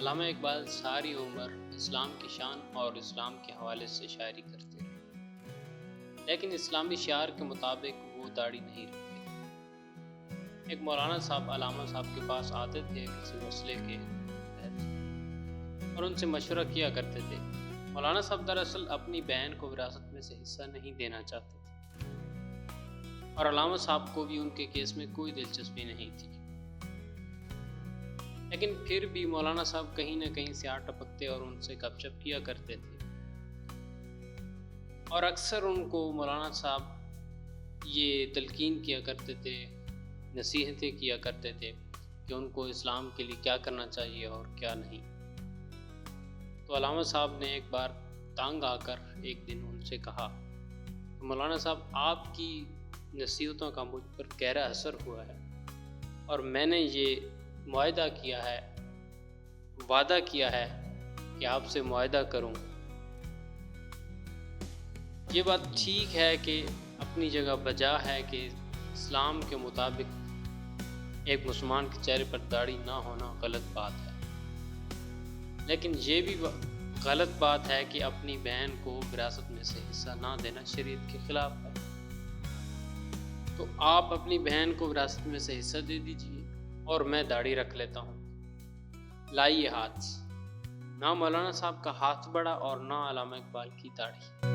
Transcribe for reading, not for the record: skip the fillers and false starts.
علامہ اقبال ساری عمر اسلام کی شان اور اسلام کے حوالے سے شاعری کرتے رہے، لیکن اسلامی شعار کے مطابق وہ داڑھی نہیں رکھتے۔ ایک مولانا صاحب علامہ صاحب کے پاس آتے تھے کسی مسئلے کے تحت اور ان سے مشورہ کیا کرتے تھے۔ مولانا صاحب دراصل اپنی بہن کو وراثت میں سے حصہ نہیں دینا چاہتے تھے اور علامہ صاحب کو بھی ان کے کیس میں کوئی دلچسپی نہیں تھی، لیکن پھر بھی مولانا صاحب کہیں نہ کہیں سے آ ٹپکتے اور ان سے گپ شپ کیا کرتے تھے، اور اکثر ان کو مولانا صاحب یہ تلقین کیا کرتے تھے، نصیحتیں کیا کرتے تھے کہ ان کو اسلام کے لیے کیا کرنا چاہیے اور کیا نہیں۔ تو علامہ صاحب نے ایک بار تانگ آ کر ایک دن ان سے کہا، مولانا صاحب آپ کی نصیحتوں کا مجھ پر گہرا اثر ہوا ہے اور میں نے یہ وعدہ کیا ہے کہ آپ سے معاہدہ کروں۔ یہ بات ٹھیک ہے کہ اپنی جگہ بجا ہے کہ اسلام کے مطابق ایک مسلمان کے چہرے پر داڑھی نہ ہونا غلط بات ہے، لیکن یہ بھی غلط بات ہے کہ اپنی بہن کو وراثت میں سے حصہ نہ دینا شریعت کے خلاف ہے۔ تو آپ اپنی بہن کو وراثت میں سے حصہ دے دیجیے اور میں داڑھی رکھ لیتا ہوں۔ لائیے ہاتھ۔ نہ مولانا صاحب کا ہاتھ بڑھا اور نہ علامہ اقبال کی داڑھی۔